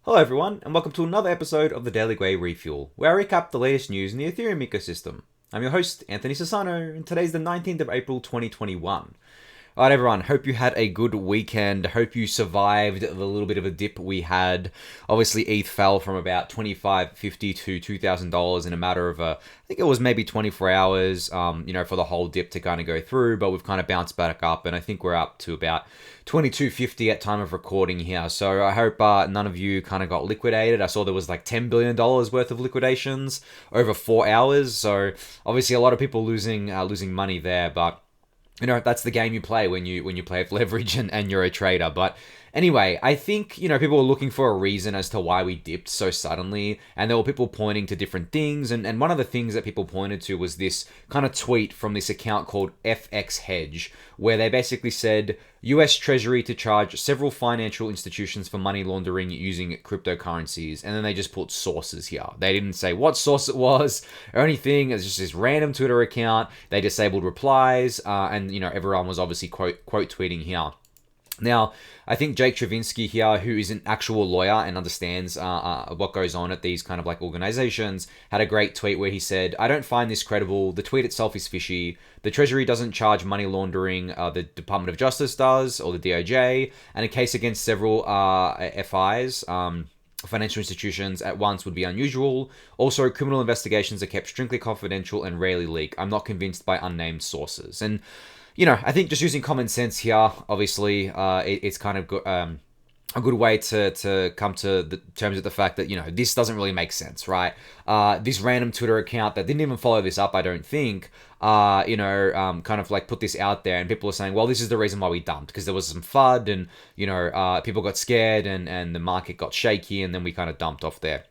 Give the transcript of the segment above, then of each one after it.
Hello everyone, and welcome to another episode of the Daily Gwei Refuel, where I recap the latest news in the Ethereum ecosystem. I'm your host, Anthony Sassano, and today's the 19th of April 2021. Alright everyone, hope you had a good weekend, hope you survived the little bit of a dip we had. Obviously ETH fell from about $25.50 to $2,000 in a matter of, I think it was maybe 24 hours, for the whole dip to kind of go through, but we've kind of bounced back up, and I think we're up to about $22.50 at time of recording here. So I hope none of you kind of got liquidated. I saw there was like $10 billion worth of liquidations over 4 hours, so obviously a lot of people losing money there, but that's the game you play when you play with leverage and you're a trader. But anyway, I think, people were looking for a reason as to why we dipped so suddenly, and there were people pointing to different things, and one of the things that people pointed to was this kind of tweet from this account called FX Hedge, where they basically said US Treasury to charge several financial institutions for money laundering using cryptocurrencies, and then they just put sources here. They didn't say what source it was or anything. It's just this random Twitter account. They disabled replies, and everyone was obviously quote tweeting here. Now, I think Jake Travinsky here, who is an actual lawyer and understands what goes on at these kind of like organizations, had a great tweet where he said, "I don't find this credible. The tweet itself is fishy. The Treasury doesn't charge money laundering. The Department of Justice does, or the DOJ, and a case against several FIs, financial institutions, at once would be unusual. Also, criminal investigations are kept strictly confidential and rarely leak. I'm not convinced by unnamed sources." And I think just using common sense here, obviously, it's kind of a good way to come to the terms with the fact that, this doesn't really make sense, right? This random Twitter account that didn't even follow this up, I don't think, kind of like put this out there, and people are saying, well, this is the reason why we dumped, because there was some FUD, and, people got scared, and the market got shaky, and then we kind of dumped off there.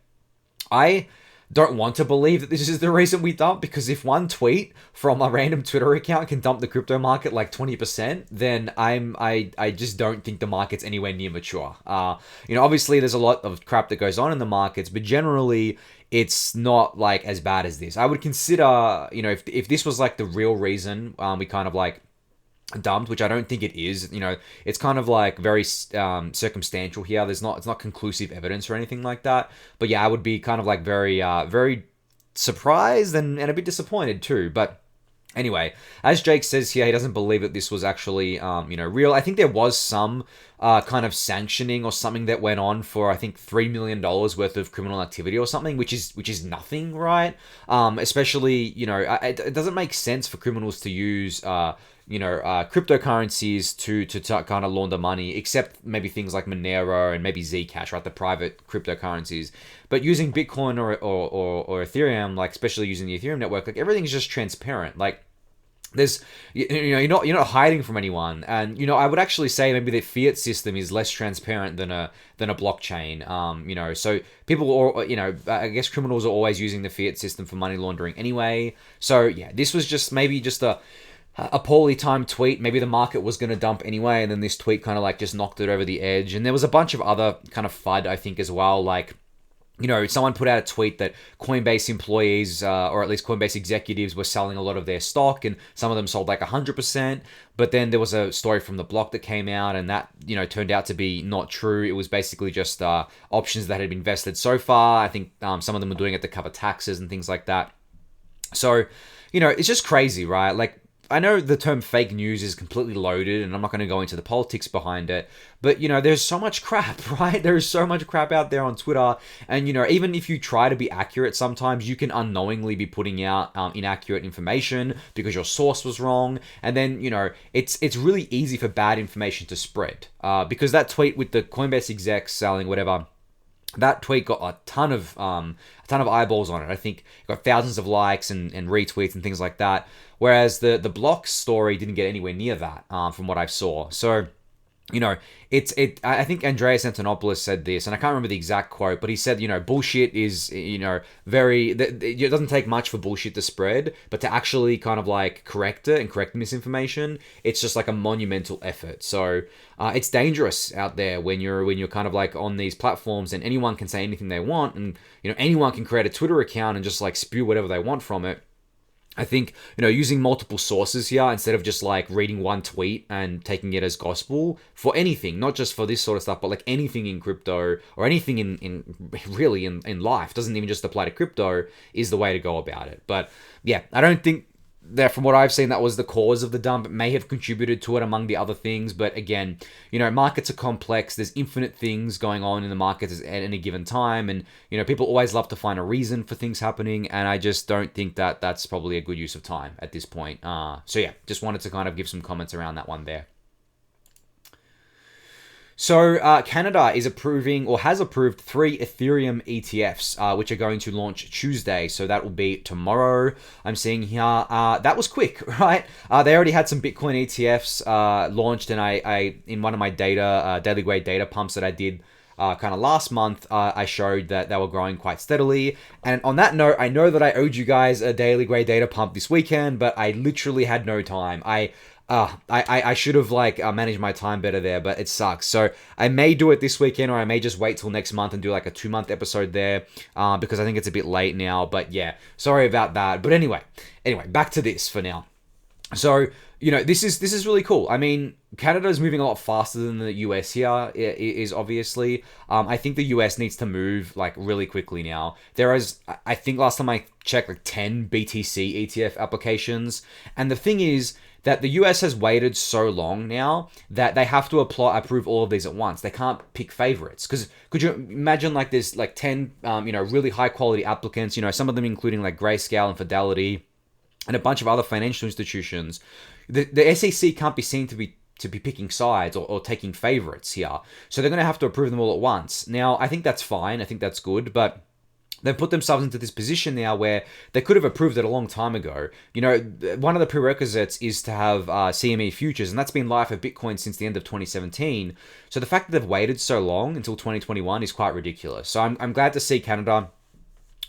I don't want to believe that this is the reason we dump, because if one tweet from a random Twitter account can dump the crypto market like 20%, then I just don't think the market's anywhere near mature. Obviously there's a lot of crap that goes on in the markets, but generally it's not like as bad as this. I would consider, if this was like the real reason we kind of like dumped, which I don't think it is. It's kind of like very circumstantial here. It's not conclusive evidence or anything like that. But yeah, I would be kind of like very surprised and a bit disappointed too. But anyway, as Jake says here, he doesn't believe that this was actually real. I think there was some kind of sanctioning or something that went on for, I think, $3 million worth of criminal activity or something, which is nothing, right? Especially, it doesn't make sense for criminals to use cryptocurrencies to kind of launder money, except maybe things like Monero and maybe Zcash, right? The private cryptocurrencies. But using Bitcoin or Ethereum, like especially using the Ethereum network, like everything is just transparent. Like there's, you're not hiding from anyone. And, I would actually say maybe the fiat system is less transparent than a blockchain. So people, I guess criminals are always using the fiat system for money laundering anyway. So yeah, this was just maybe just a poorly timed tweet. Maybe the market was going to dump anyway, and then this tweet kind of like just knocked it over the edge. And there was a bunch of other kind of FUD, I think, as well. Like, someone put out a tweet that Coinbase employees, or at least Coinbase executives, were selling a lot of their stock, and some of them sold like 100%. But then there was a story from the block that came out, and that, turned out to be not true. It was basically just options that had been vested so far. I think some of them were doing it to cover taxes and things like that. So, it's just crazy, right? Like, I know the term fake news is completely loaded, and I'm not going to go into the politics behind it, but, there's so much crap, right? There is so much crap out there on Twitter, and, even if you try to be accurate, sometimes you can unknowingly be putting out inaccurate information because your source was wrong, and then, it's really easy for bad information to spread, because that tweet with the Coinbase execs selling whatever, that tweet got a ton of eyeballs on it. I think it got thousands of likes and retweets and things like that. Whereas the block story didn't get anywhere near that, from what I saw. So, I think Andreas Antonopoulos said this, and I can't remember the exact quote, but he said, bullshit is, it doesn't take much for bullshit to spread, but to actually kind of like correct it and correct misinformation, it's just like a monumental effort. So, it's dangerous out there when you're kind of like on these platforms, and anyone can say anything they want, and, anyone can create a Twitter account and just like spew whatever they want from it. I think, using multiple sources here instead of just like reading one tweet and taking it as gospel for anything, not just for this sort of stuff, but like anything in crypto or anything in life, doesn't even just apply to crypto, is the way to go about it. But yeah, I don't think that from what I've seen, that was the cause of the dump. It may have contributed to it among the other things, but again, markets are complex. There's infinite things going on in the markets at any given time, and people always love to find a reason for things happening, and I just don't think that that's probably a good use of time at this point. So yeah, just wanted to kind of give some comments around that one there. So Canada is approving or has approved 3 Ethereum ETFs, which are going to launch Tuesday. So that will be tomorrow. I'm seeing here. That was quick, right? They already had some Bitcoin ETFs launched, and I in one of my Daily Gwei data pumps that I did kind of last month, I showed that they were growing quite steadily. And on that note, I know that I owed you guys a Daily Gwei data pump this weekend, but I literally had no time. I should have managed my time better there, but it sucks. So I may do it this weekend, or I may just wait till next month and do like a 2-month episode there, because I think it's a bit late now. But yeah, sorry about that. But anyway, back to this for now. So this is really cool. I mean, Canada is moving a lot faster than the US here. Is obviously. I think the US needs to move like really quickly now. There is, I think last time I checked, like 10 BTC ETF applications, and the thing is that the US has waited so long now that they have to approve all of these at once. They can't pick favorites, because could you imagine like there's like 10 really high quality applicants, some of them including like Grayscale and Fidelity and a bunch of other financial institutions. The SEC can't be seen to be picking sides or taking favorites here. So they're going to have to approve them all at once. Now, I think that's fine. I think that's good, but they've put themselves into this position now where they could have approved it a long time ago. One of the prerequisites is to have CME futures, and that's been live for Bitcoin since the end of 2017. So the fact that they've waited so long until 2021 is quite ridiculous. So I'm glad to see Canada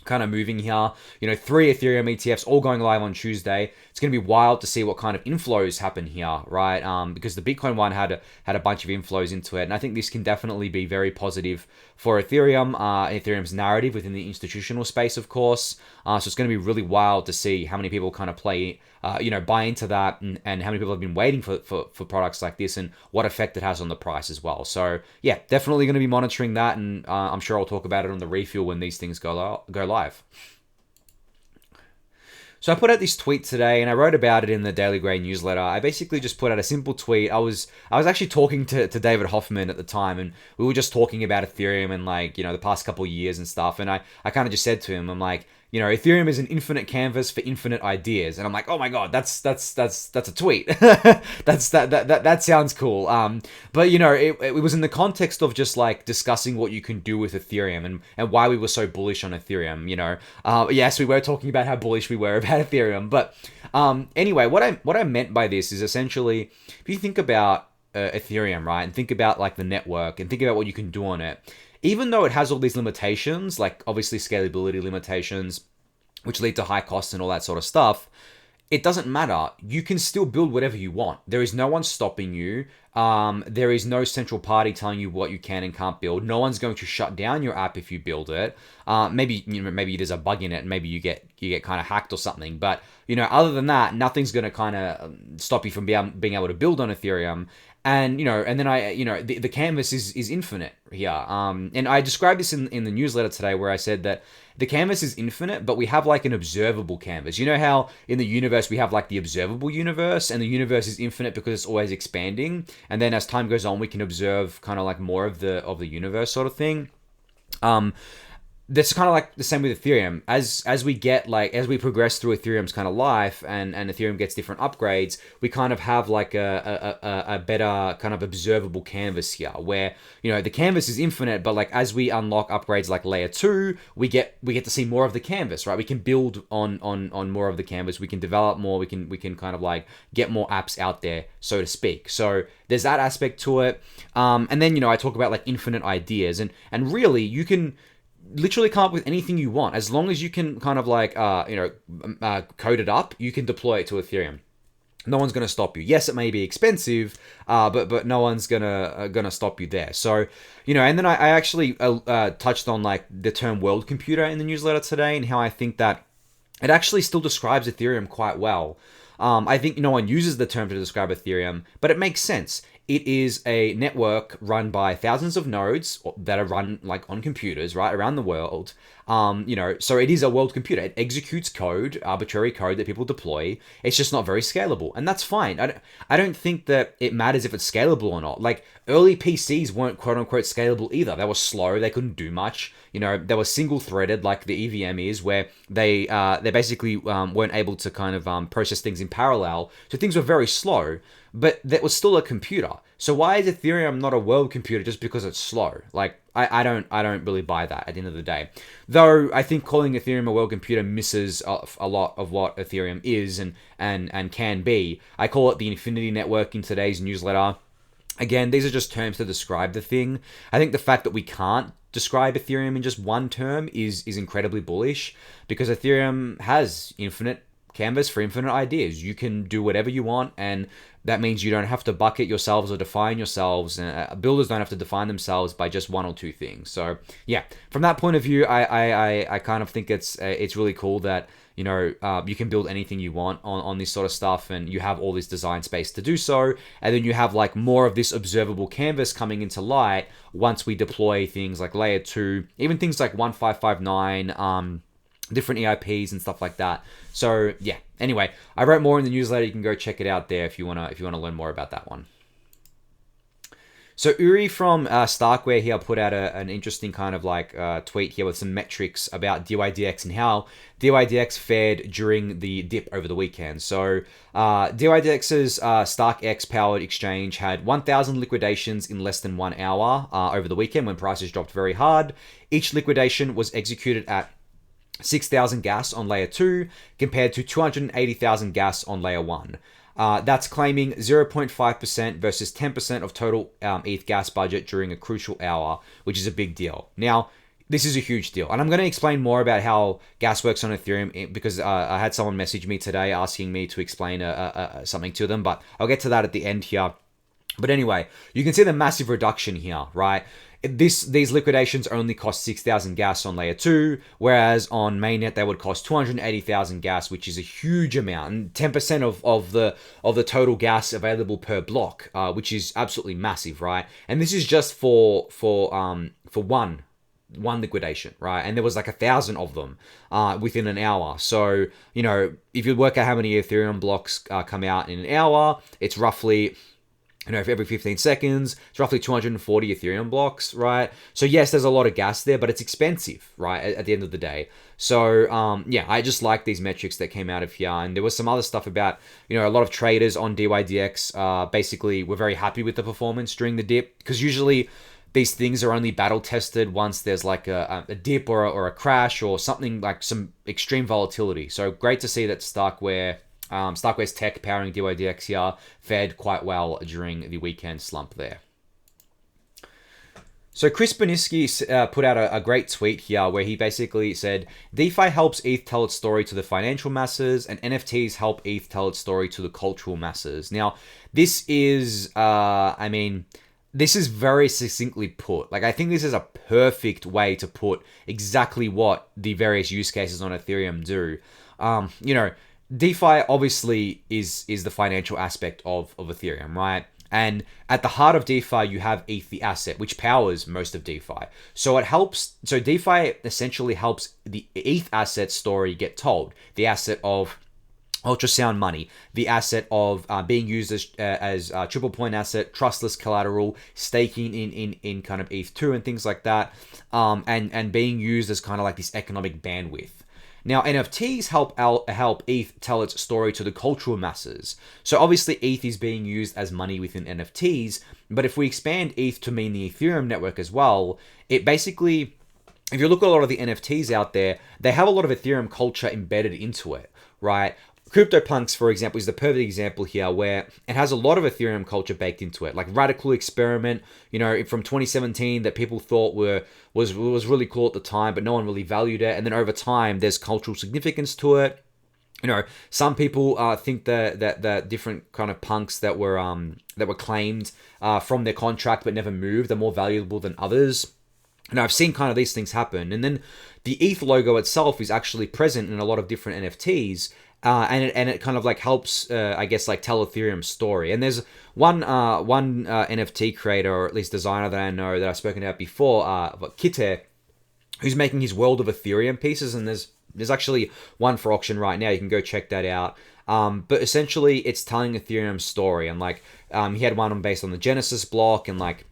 kind of moving here. 3 Ethereum ETFs all going live on Tuesday. It's going to be wild to see what kind of inflows happen here, right? Because the Bitcoin one had a bunch of inflows into it, and I think this can definitely be very positive for Ethereum, Ethereum's narrative within the institutional space, of course. So it's going to be really wild to see how many people kind of buy into that, and how many people have been waiting for products like this, and what effect it has on the price as well. So yeah, definitely going to be monitoring that, and I'm sure I'll talk about it on the refuel when these things go live. So I put out this tweet today, and I wrote about it in the Daily Gwei newsletter. I basically just put out a simple tweet. I was actually talking to David Hoffman at the time, and we were just talking about Ethereum and the past couple of years and stuff. And I kind of just said to him, I'm like, Ethereum is an infinite canvas for infinite ideas. And I'm like, oh my God, that's a tweet. that sounds cool. But it was in the context of just like discussing what you can do with Ethereum and why we were so bullish on Ethereum. Yes, we were talking about how bullish we were about Ethereum. But anyway, what I meant by this is essentially, if you think about Ethereum, right, and think about like the network and think about what you can do on it, even though it has all these limitations, like obviously scalability limitations, which lead to high costs and all that sort of stuff, it doesn't matter. You can still build whatever you want. There is no one stopping you. There is no central party telling you what you can and can't build. No one's going to shut down your app if you build it. Maybe there's a bug in it and maybe you get kind of hacked or something. But other than that, nothing's going to kind of stop you from being able to build on Ethereum. And and then the canvas is infinite here. And I described this in the newsletter today, where I said that the canvas is infinite, but we have like an observable canvas. You know how in the universe we have like the observable universe, and the universe is infinite because it's always expanding. And then as time goes on, we can observe kind of like more of the universe sort of thing. That's kind of like the same with Ethereum. As we progress through Ethereum's kind of life, and Ethereum gets different upgrades, we kind of have like a better kind of observable canvas here, where the canvas is infinite, but like as we unlock upgrades like layer 2, we get to see more of the canvas, right? We can build on more of the canvas. We can develop more. We can kind of like get more apps out there, so to speak. So there's that aspect to it. And then I talk about like infinite ideas, and really you can literally come up with anything you want, as long as you can kind of like code it up. You can deploy it to Ethereum. No one's going to stop you. Yes, it may be expensive, but no one's gonna stop you there. So and then I actually touched on like the term world computer in the newsletter today, and how I think that it actually still describes Ethereum quite well. I think no one uses the term to describe Ethereum, but it makes sense. It is a network run by thousands of nodes that are run like on computers, right, around the world. So it is a world computer. It executes code, arbitrary code that people deploy. It's just not very scalable, and that's fine. I don't think that it matters if it's scalable or not. Like early PCs weren't quote unquote scalable either. They were slow. They couldn't do much. They were single threaded like the EVM is, where they basically weren't able to kind of process things in parallel. So things were very slow. But that was still a computer. So why is Ethereum not a world computer just because it's slow? Like I don't really buy that at the end of the day. Though I think calling Ethereum a world computer misses a lot of what Ethereum is and can be. I call it the Infinity Network in today's newsletter. Again, these are just terms to describe the thing. I think the fact that we can't describe Ethereum in just one term is incredibly bullish, because Ethereum has infinite canvas for infinite ideas. You can do whatever you want, and that means you don't have to bucket yourselves or define yourselves. Builders don't have to define themselves by just one or two things. So yeah, from that point of view, I kind of think it's really cool that you can build anything you want on this sort of stuff, and you have all this design space to do so. And then you have like more of this observable canvas coming into light once we deploy things like layer 2, even things like 1559, different EIPs and stuff like that. So yeah, anyway, I wrote more in the newsletter. You can go check it out there if you want to learn more about that one. So Uri from StarkWare here put out an interesting kind of like tweet here with some metrics about dYdX and how dYdX fared during the dip over the weekend. So dYdX's StarkX powered exchange had 1,000 liquidations in less than 1 hour over the weekend when prices dropped very hard. Each liquidation was executed at 6,000 gas on layer 2 compared to 280,000 gas on layer 1. That's claiming 0.5% versus 10% of total ETH gas budget during a crucial hour, which is a big deal. Now, this is a huge deal, and I'm going to explain more about how gas works on Ethereum because I had someone message me today asking me to explain something to them, but I'll get to that at the end here. But anyway, you can see the massive reduction here, right? These liquidations only cost 6,000 gas on layer 2, whereas on mainnet they would cost 280,000 gas, which is a huge amount, and 10% of the total gas available per block, which is absolutely massive, right? And this is just for one liquidation, right? And there was like 1,000 of them within an hour. So if you work out how many Ethereum blocks come out in an hour, it's roughly, for every 15 seconds, it's roughly 240 Ethereum blocks, right? So yes, there's a lot of gas there, but it's expensive, right, at the end of the day. So yeah, I just like these metrics that came out of here. And there was some other stuff about, a lot of traders on dYdX basically were very happy with the performance during the dip, because usually these things are only battle tested once there's like a dip or a crash or something like some extreme volatility. So great to see that StarkWare's tech powering dYdX here fared quite well during the weekend slump there. So Chris Burniske put out a great tweet here where he basically said, DeFi helps ETH tell its story to the financial masses, and NFTs help ETH tell its story to the cultural masses. Now, this is, this is very succinctly put. Like, I think this is a perfect way to put exactly what the various use cases on Ethereum do. DeFi obviously is the financial aspect of Ethereum, right? And at the heart of DeFi, you have ETH, the asset, which powers most of DeFi. So DeFi essentially helps the ETH asset story get told. The asset of ultrasound money, the asset of being used as triple point asset, trustless collateral, staking in kind of ETH2 and things like that, and being used as kind of like this economic bandwidth. Now, NFTs help ETH tell its story to the cultural masses. So obviously ETH is being used as money within NFTs, but if we expand ETH to mean the Ethereum network as well, it basically, if you look at a lot of the NFTs out there, they have a lot of Ethereum culture embedded into it, right? CryptoPunks, for example, is the perfect example here where it has a lot of Ethereum culture baked into it, like Radical Experiment, from 2017 that people thought was really cool at the time, but no one really valued it. And then over time, there's cultural significance to it. Some people think that different kind of punks that were claimed from their contract but never moved are more valuable than others. And I've seen kind of these things happen. And then the ETH logo itself is actually present in a lot of different NFTs. And it kind of like helps, I guess, like tell Ethereum's story. And there's one NFT creator, or at least designer that I know that I've spoken about before, Kite, who's making his World of Ethereum pieces. And there's actually one for auction right now. You can go check that out. But essentially, it's telling Ethereum's story. And like, he had one based on the Genesis block, and like,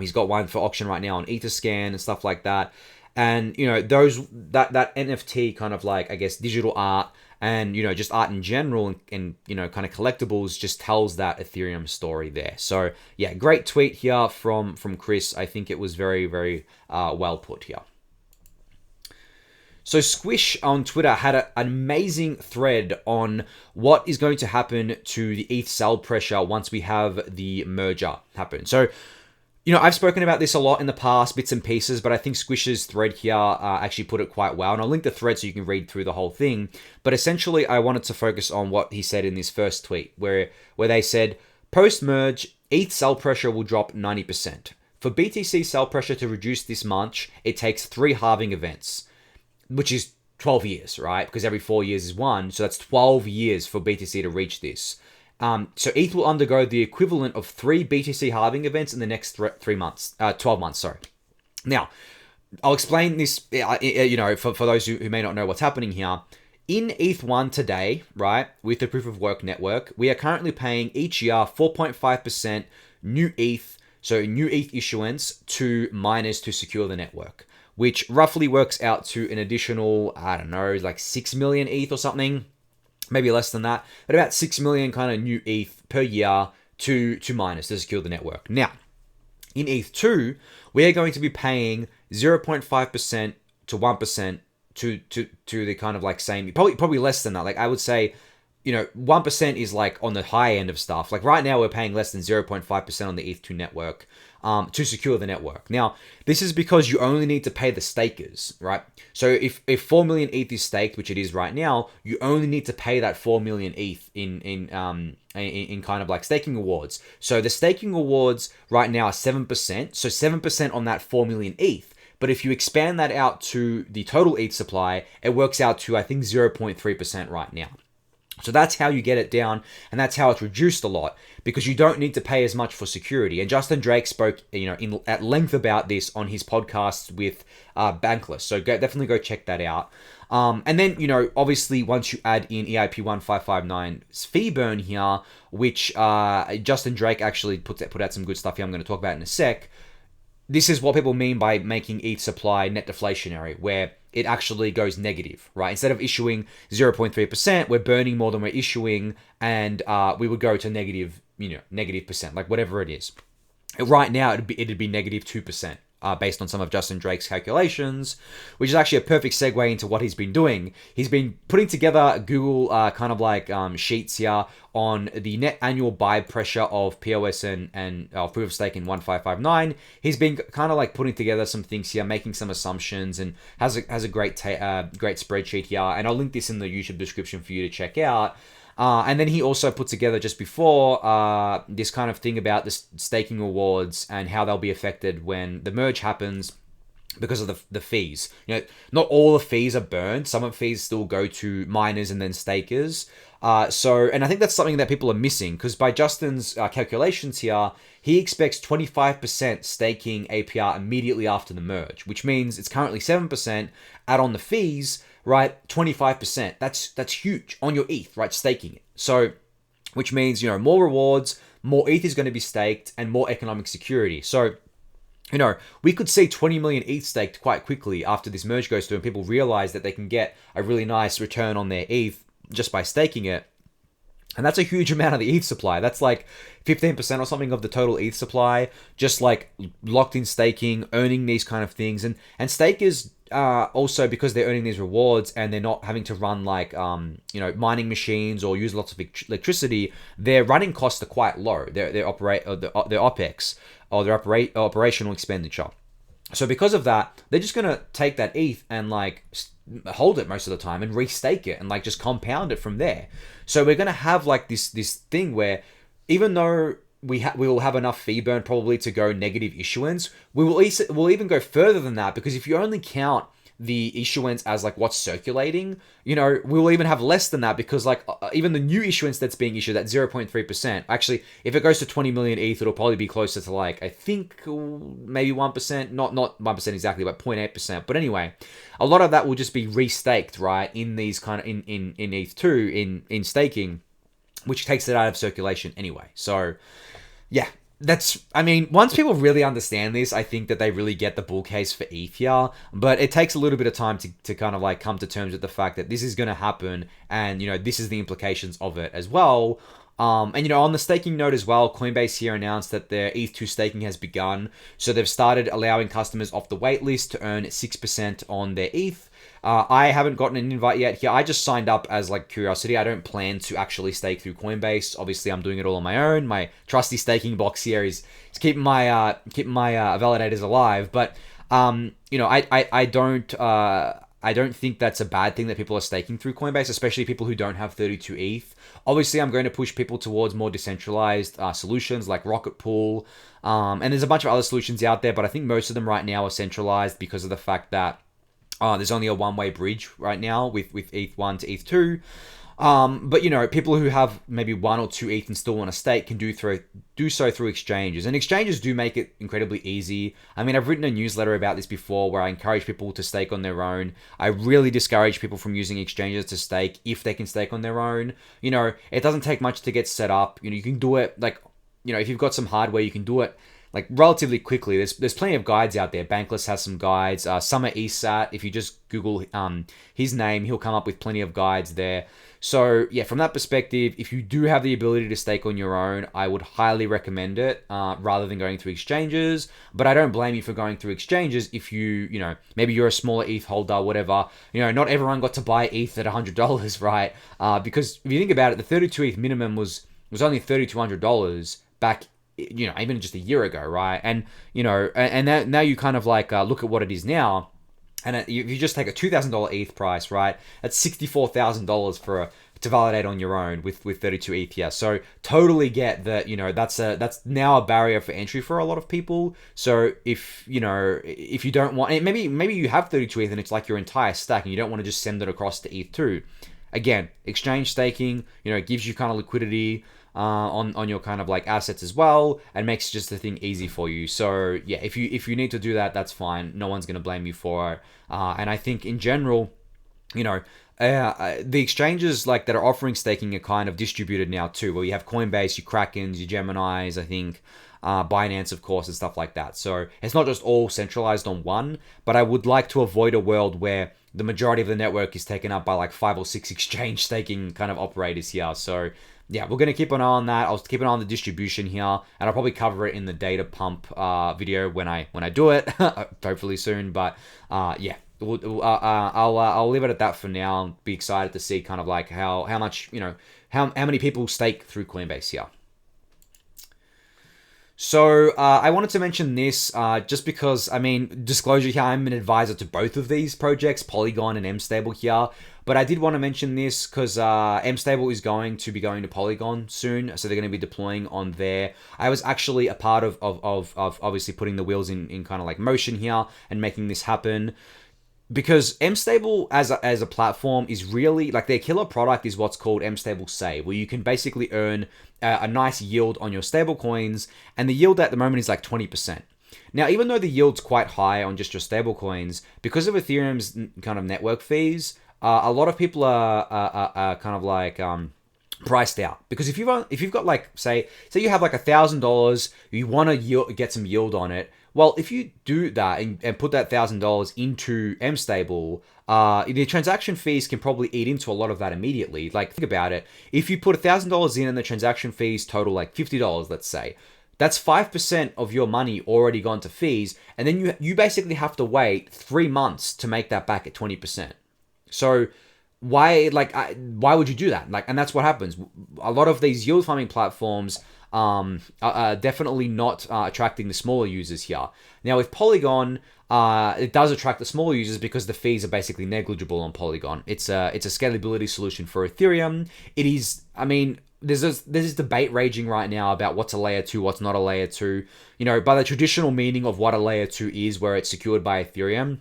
he's got one for auction right now on Etherscan and stuff like that. And, you know, that NFT kind of like, I guess, digital art and, you know, just art in general and you know, kind of collectibles just tells that Ethereum story there. So, yeah, great tweet here from Chris. I think it was very, very well put here. So Squish on Twitter had an amazing thread on what is going to happen to the ETH sell pressure once we have the merger happen. So, you know, I've spoken about this a lot in the past, bits and pieces, but I think Squish's thread here actually put it quite well. And I'll link the thread so you can read through the whole thing. But essentially, I wanted to focus on what he said in this first tweet, where they said, post-merge, ETH sell pressure will drop 90%. For BTC sell pressure to reduce this much, it takes 3 halving events, which is 12 years, right? Because every 4 years is one. So that's 12 years for BTC to reach this. So ETH will undergo the equivalent of 3 BTC halving events in the next 12 months, sorry. Now, I'll explain this, you know, for those who may not know what's happening here. In ETH1 today, right, with the proof of work network, we are currently paying each year 4.5% new ETH, so new ETH issuance to miners to secure the network, which roughly works out to an additional, I don't know, like 6 million ETH or something. Maybe less than that, but about 6 million kind of new ETH per year to miners to secure the network. Now, in ETH2, we are going to be paying 0.5% to 1% to the kind of like same, probably less than that. Like I would say, you know, 1% is like on the high end of stuff. Like right now we're paying less than 0.5% on the ETH2 network to secure the network. Now, this is because you only need to pay the stakers, right? So if 4 million ETH is staked, which it is right now, you only need to pay that 4 million ETH in kind of like staking awards. So the staking awards right now are 7%. So 7% on that 4 million ETH. But if you expand that out to the total ETH supply, it works out to, I think, 0.3% right now. So that's how you get it down, and that's how it's reduced a lot, because you don't need to pay as much for security. And Justin Drake spoke, you know, at length about this on his podcast with Bankless. So definitely go check that out. And then, you know, obviously once you add in EIP 1559's fee burn here, which Justin Drake actually put out some good stuff here I'm going to talk about in a sec. This is what people mean by making ETH supply net deflationary, where it actually goes negative, right? Instead of issuing 0.3%, we're burning more than we're issuing, and we would go to negative, you know, negative percent, like whatever it is. Right now, it'd be negative 2%. Based on some of Justin Drake's calculations, which is actually a perfect segue into what he's been doing. He's been putting together Google kind of like sheets here on the net annual buy pressure of POS and proof of stake in 1559. He's been kind of like putting together some things here, making some assumptions, and has a great spreadsheet here. And I'll link this in the YouTube description for you to check out. And then he also put together just before this kind of thing about the staking awards and how they'll be affected when the merge happens because of the fees. You know, not all the fees are burned. Some of the fees still go to miners and then stakers. And I think that's something that people are missing, because by Justin's calculations here, he expects 25% staking APR immediately after the merge, which means it's currently 7%. Add on the fees, right? 25%. That's huge on your ETH, right? Staking it. So, which means, you know, more rewards, more ETH is going to be staked, and more economic security. So, you know, we could see 20 million ETH staked quite quickly after this merge goes through, and people realize that they can get a really nice return on their ETH just by staking it. And that's a huge amount of the ETH supply. That's like 15% or something of the total ETH supply, just like locked in staking, earning these kind of things. And stakers also, because they're earning these rewards and they're not having to run like, you know, mining machines or use lots of electricity, their running costs are quite low. Their OPEX or their operational expenditure. So because of that, they're just going to take that ETH and like hold it most of the time and restake it and like just compound it from there. So we're going to have like this thing where, even though we will have enough fee burn probably to go negative issuance. We'll even go further than that, because if you only count the issuance as like what's circulating, we'll even have less than that, because like even the new issuance that's being issued at 0.3%, actually, if it goes to 20 million ETH, it'll probably be closer to like, I think maybe 1%, not 1% exactly, but 0.8%. But anyway, a lot of that will just be restaked, right, in these kind of in ETH2 in staking, which takes it out of circulation anyway. So yeah, once people really understand this, I think that they really get the bull case for ETH here. But it takes a little bit of time to kind of like come to terms with the fact that this is going to happen, and this is the implications of it as well. And on the staking note as well, Coinbase here announced that their ETH2 staking has begun. So they've started allowing customers off the waitlist to earn 6% on their ETH. I haven't gotten an invite yet here. I just signed up as like curiosity. I don't plan to actually stake through Coinbase. Obviously, I'm doing it all on my own. My trusty staking box here is keeping my validators alive. But I don't think that's a bad thing that people are staking through Coinbase, especially people who don't have 32 ETH. Obviously, I'm going to push people towards more decentralized solutions like Rocket Pool. And there's a bunch of other solutions out there, but I think most of them right now are centralized because of the fact that there's only a one-way bridge right now with ETH1 to ETH2. But people who have maybe 1 or 2 ETH and still want to stake can do so through exchanges. And exchanges do make it incredibly easy. I mean, I've written a newsletter about this before where I encourage people to stake on their own. I really discourage people from using exchanges to stake if they can stake on their own. It doesn't take much to get set up. You can do it like, if you've got some hardware, you can do it like relatively quickly. There's plenty of guides out there. Bankless has some guides. Summer ESAT, if you just Google his name, he'll come up with plenty of guides there. So yeah, from that perspective, if you do have the ability to stake on your own, I would highly recommend it rather than going through exchanges. But I don't blame you for going through exchanges if maybe you're a smaller ETH holder, whatever. Not everyone got to buy ETH at $100, right? Because if you think about it, the 32 ETH minimum was only $3,200 back, even just a year ago, right? And and now you kind of like look at what it is now. And if you just take a $2,000 ETH price, right, that's $64,000 to validate on your own with 32 ETH. Yeah. So totally get that. That's now a barrier for entry for a lot of people. So if you don't want, maybe you have 32 ETH and it's like your entire stack, and you don't want to just send it across to ETH2. Again, exchange staking, gives you kind of liquidity on your kind of like assets as well, and makes just the thing easy for you. So yeah, if you need to do that, that's fine. No one's going to blame you for it. And I think in general, the exchanges like that are offering staking are kind of distributed now too, where you have Coinbase, your Krakens, your Geminis, I think, Binance, of course, and stuff like that. So it's not just all centralized on one, but I would like to avoid a world where the majority of the network is taken up by like 5 or 6 exchange staking kind of operators here. So yeah, we're going to keep an eye on that. I'll keep an eye on the distribution here, and I'll probably cover it in the data pump video when I do it, hopefully soon. But yeah, I'll leave it at that for now. I'll be excited to see kind of like how much, how many people stake through Coinbase here. So I wanted to mention this just because, disclosure here, I'm an advisor to both of these projects, Polygon and mStable here. But I did want to mention this because mStable is going to be going to Polygon soon. So they're going to be deploying on there. I was actually a part of obviously putting the wheels in kind of like motion here and making this happen. Because mStable as a platform is really, like, their killer product is what's called mStable Save, where you can basically earn a nice yield on your stable coins, and the yield at the moment is like 20%. Now, even though the yield's quite high on just your stable coins, because of Ethereum's kind of network fees, a lot of people are kind of like priced out. Because if you've got like, say you have like $1,000, you want to get some yield on it. Well, if you do that and put that $1,000 into mStable, the transaction fees can probably eat into a lot of that immediately. Like, think about it. If you put $1,000 in and the transaction fees total like $50, let's say, that's 5% of your money already gone to fees, and then you basically have to wait 3 months to make that back at 20%. So why would you do that? Like, and that's what happens. A lot of these yield farming platforms are definitely not attracting the smaller users here. Now with Polygon, it does attract the smaller users because the fees are basically negligible on Polygon. It's a scalability solution for Ethereum. It is, there's this debate raging right now about what's a layer 2, what's not a layer 2. You know, by the traditional meaning of what a layer 2 is, where it's secured by Ethereum.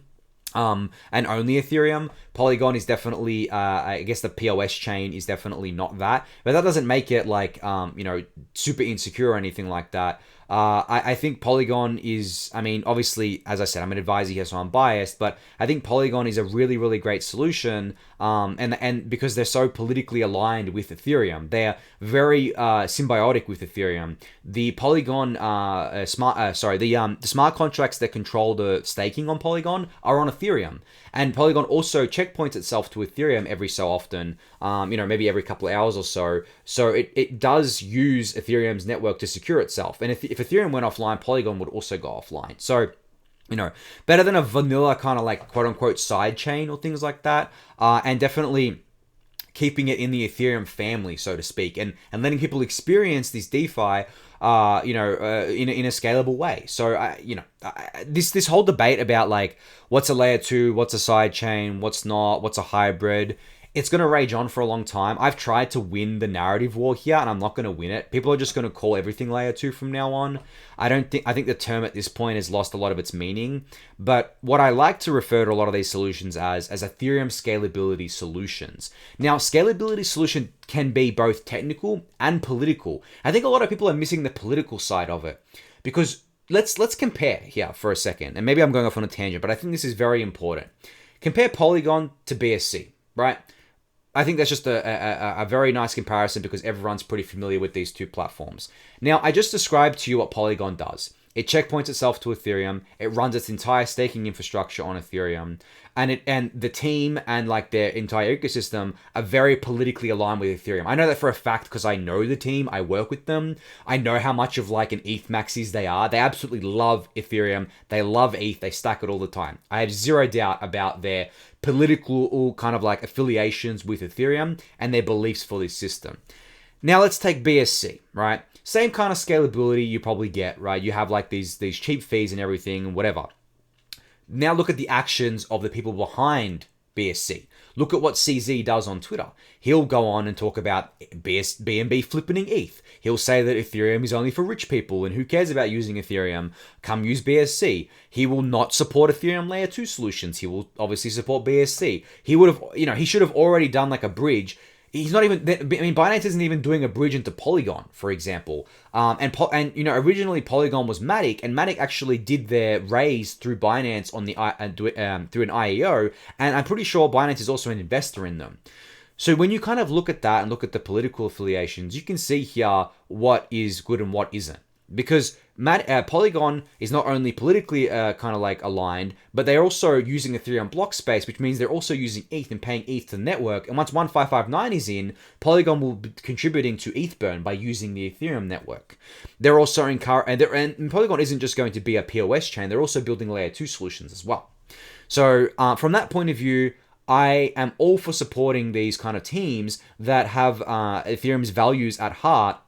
And only Ethereum. Polygon is definitely, I guess the POS chain is definitely not that, but that doesn't make it like, you know, super insecure or anything like that. I think Polygon is, I mean, obviously, as I said, I'm an advisor here, so I'm biased, but I think Polygon is a really, really great solution. And because they're so politically aligned with Ethereum, they're very symbiotic with Ethereum. The Polygon the smart contracts that control the staking on Polygon are on Ethereum, and Polygon also checkpoints itself to Ethereum every so often. You know, maybe every couple of hours or so. So it does use Ethereum's network to secure itself. And if Ethereum went offline, Polygon would also go offline. So, you know, better than a vanilla kind of like quote unquote side chain or things like that. And definitely keeping it in the Ethereum family, so to speak, and letting people experience this DeFi, you know, in a scalable way. So, you know, this whole debate about like what's a layer 2, what's a side chain, what's not, what's a hybrid, it's going to rage on for a long time. I've tried to win the narrative war here, and I'm not going to win it. People are just going to call everything layer 2 from now on. I think the term at this point has lost a lot of its meaning. But what I like to refer to a lot of these solutions as Ethereum scalability solutions. Now, scalability solution can be both technical and political. I think a lot of people are missing the political side of it, because let's compare here for a second. And maybe I'm going off on a tangent, but I think this is very important. Compare Polygon to BSC, right? I think that's just a very nice comparison because everyone's pretty familiar with these two platforms. Now, I just described to you what Polygon does. It checkpoints itself to Ethereum. It runs its entire staking infrastructure on Ethereum. And the team and like their entire ecosystem are very politically aligned with Ethereum. I know that for a fact because I know the team. I work with them. I know how much of like an ETH maxis they are. They absolutely love Ethereum. They love ETH. They stack it all the time. I have zero doubt about their political kind of like affiliations with Ethereum and their beliefs for this system. Now let's take BSC, right? Same kind of scalability you probably get, right? You have like these cheap fees and everything and whatever. Now look at the actions of the people behind BSC. Look at what CZ does on Twitter. He'll go on and talk about BNB flipping ETH. He'll say that Ethereum is only for rich people and who cares about using Ethereum? Come use BSC. He will not support Ethereum layer 2 solutions. He will obviously support BSC. He would have, you know, he should have already done like a bridge. He's not even, I mean, Binance isn't even doing a bridge into Polygon, for example. And you know, originally Polygon was Matic, and Matic actually did their raise through Binance on the through an IEO, and I'm pretty sure Binance is also an investor in them. So when you kind of look at that and look at the political affiliations, you can see here what is good and what isn't. Because Polygon is not only politically kind of like aligned, but they're also using Ethereum block space, which means they're also using ETH and paying ETH to the network. And once 1559 is in, Polygon will be contributing to ETH burn by using the Ethereum network. They're also and Polygon isn't just going to be a POS chain, they're also building layer 2 solutions as well. So from that point of view, I am all for supporting these kind of teams that have Ethereum's values at heart.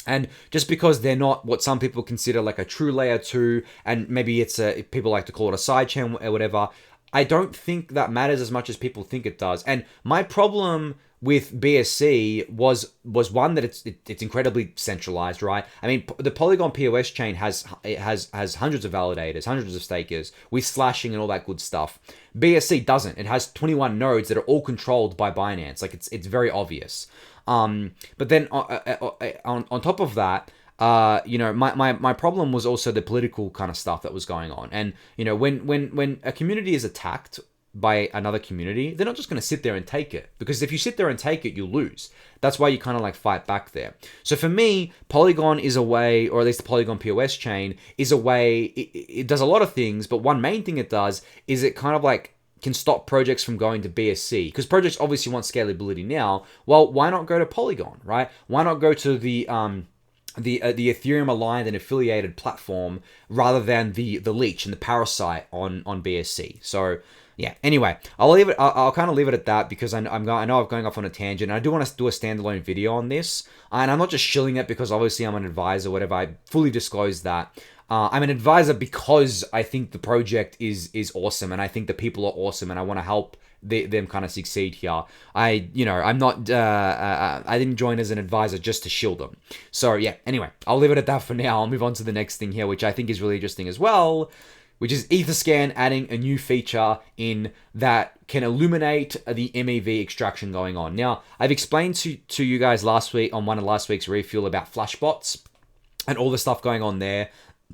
And just because they're not what some people consider like a true layer 2, and maybe it's people like to call it a sidechain or whatever, I don't think that matters as much as people think it does. And my problem with BSC was one that it's incredibly centralized, right? I mean, the Polygon POS chain has hundreds of validators, hundreds of stakers with slashing and all that good stuff. BSC doesn't. It has 21 nodes that are all controlled by Binance. Like it's very obvious. But then on top of that, you know, my problem was also the political kind of stuff that was going on. And, you know, when a community is attacked by another community, they're not just going to sit there and take it, because if you sit there and take it, you lose. That's why you kind of like fight back there. So for me, Polygon is a way, or at least the Polygon POS chain is a way, it does a lot of things, but one main thing it does is it kind of like can stop projects from going to BSC, because projects obviously want scalability now. Well, why not go to Polygon, right? Why not go to the Ethereum aligned and affiliated platform rather than the leech and the parasite on BSC? So yeah, anyway, I'll kind of leave it at that, because I know I'm going off on a tangent. And I do want to do a standalone video on this, and I'm not just shilling it because obviously I'm an advisor or whatever. I fully disclose that. I'm an advisor because I think the project is awesome, and I think the people are awesome, and I want to help them kind of succeed here. I'm not, I didn't join as an advisor just to shield them. So yeah, anyway, I'll leave it at that for now. I'll move on to the next thing here, which I think is really interesting as well, which is Etherscan adding a new feature in that can illuminate the MEV extraction going on. Now, I've explained to you guys last week on one of last week's refuel about flashbots and all the stuff going on there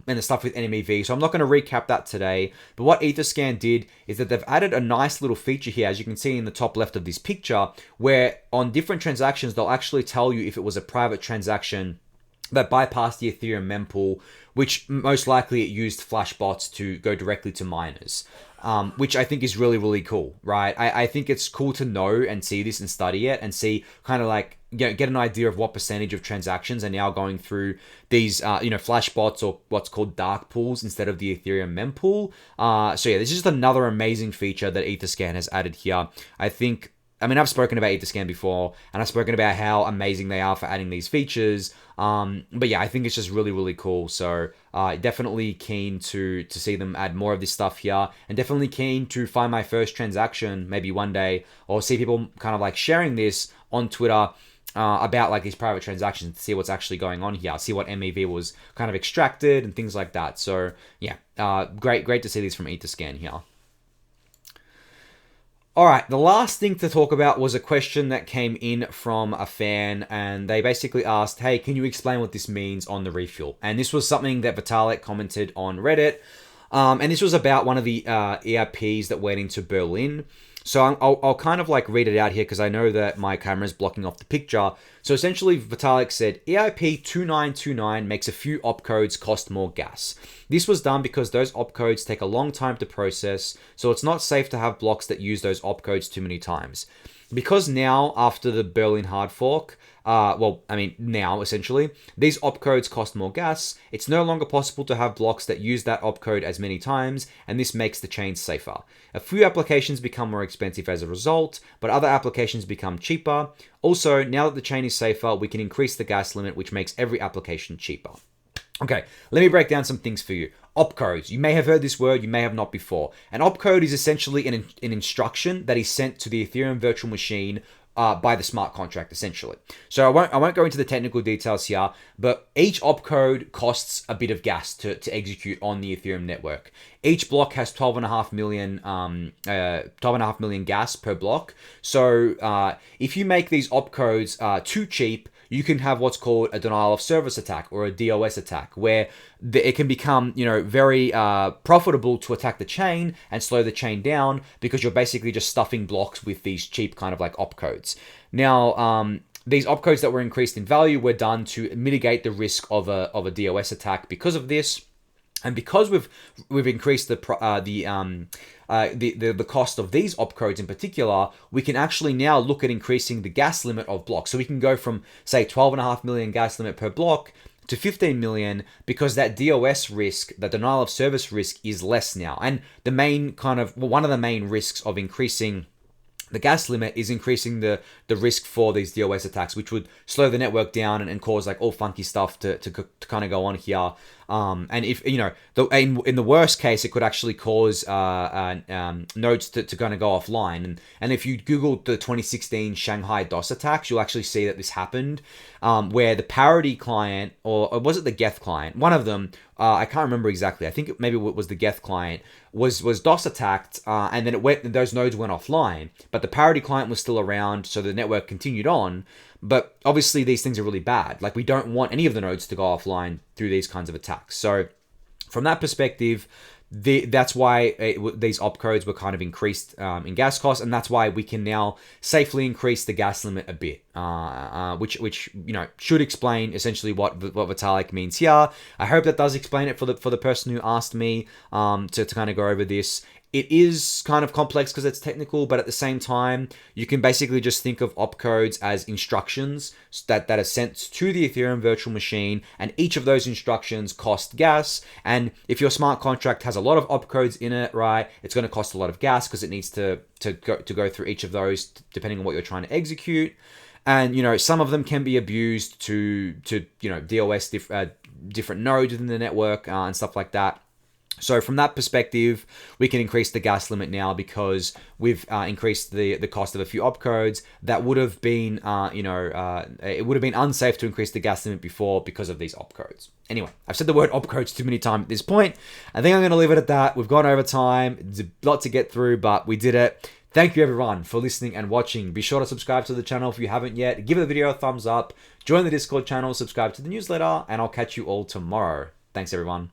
and the stuff with NMEV. So I'm not going to recap that today. But what Etherscan did is that they've added a nice little feature here, as you can see in the top left of this picture, where on different transactions, they'll actually tell you if it was a private transaction that bypassed the Ethereum mempool, which most likely it used flashbots to go directly to miners, which I think is really, really cool, right? I think it's cool to know and see this and study it and see kind of like, get an idea of what percentage of transactions are now going through these, flashbots or what's called dark pools instead of the Ethereum mempool. So yeah, this is just another amazing feature that Etherscan has added here. I've spoken about Etherscan before, and I've spoken about how amazing they are for adding these features. But yeah, I think it's just really, really cool. So definitely keen to see them add more of this stuff here, and definitely keen to find my first transaction maybe one day, or see people kind of like sharing this on Twitter about like these private transactions to see what's actually going on here, see what MEV was kind of extracted and things like that. So yeah, great to see this from Etherscan here. All right, the last thing to talk about was a question that came in from a fan, and they basically asked, hey, can you explain what this means on the refuel? And this was something that Vitalik commented on Reddit, and this was about one of the EIPs that went into Berlin. So I'll kind of like read it out here because I know that my camera is blocking off the picture. So essentially, Vitalik said, EIP 2929 makes a few opcodes cost more gas. This was done because those opcodes take a long time to process, so it's not safe to have blocks that use those opcodes too many times. Because now, after the Berlin hard fork, now essentially, these opcodes cost more gas, it's no longer possible to have blocks that use that opcode as many times, and this makes the chain safer. A few applications become more expensive as a result, but other applications become cheaper. Also, now that the chain is safer, we can increase the gas limit, which makes every application cheaper. Okay, let me break down some things for you. Opcodes. You may have heard this word, you may have not before. An opcode is essentially an instruction that is sent to the Ethereum virtual machine by the smart contract, essentially. So I won't go into the technical details here, but each opcode costs a bit of gas to execute on the Ethereum network. Each block has 12.5 million gas per block. So if you make these opcodes too cheap, you can have what's called a denial of service attack or a DOS attack, where it can become, very profitable to attack the chain and slow the chain down because you're basically just stuffing blocks with these cheap kind of like opcodes. Now, these opcodes that were increased in value were done to mitigate the risk of a DOS attack because of this. And because we've increased the cost of these opcodes in particular, we can actually now look at increasing the gas limit of blocks. So we can go from, say, 12.5 million gas limit per block to 15 million, because that DOS risk, the denial of service risk, is less now. And the main one of the main risks of increasing the gas limit is increasing the risk for these DOS attacks, which would slow the network down and cause like all funky stuff to kind of go on here. And if, in the worst case, it could actually cause nodes to kind of go offline. And if you Googled the 2016 Shanghai DOS attacks, you'll actually see that this happened, where the parity client, or was it the Geth client? One of them, I can't remember exactly. I think maybe it was the Geth client, was DOS attacked, and then those nodes went offline. But the parity client was still around, so the network continued on. But obviously these things are really bad. Like, we don't want any of the nodes to go offline through these kinds of attacks. So from that perspective, that's why these opcodes were kind of increased in gas costs, and that's why we can now safely increase the gas limit a bit, which should explain essentially what Vitalik means here. I hope that does explain it for the person who asked me to kind of go over this. It is kind of complex because it's technical, but at the same time, you can basically just think of opcodes as instructions that are sent to the Ethereum virtual machine, and each of those instructions cost gas. And if your smart contract has a lot of opcodes in it, right, it's going to cost a lot of gas because it needs to go through each of those depending on what you're trying to execute. And some of them can be abused to DOS different nodes within the network and stuff like that. So from that perspective, we can increase the gas limit now because we've increased the cost of a few opcodes. That would have been, it would have been unsafe to increase the gas limit before because of these opcodes. Anyway, I've said the word opcodes too many times at this point. I think I'm going to leave it at that. We've gone over time. It's a lot to get through, but we did it. Thank you everyone for listening and watching. Be sure to subscribe to the channel if you haven't yet. Give the video a thumbs up. Join the Discord channel, subscribe to the newsletter, and I'll catch you all tomorrow. Thanks everyone.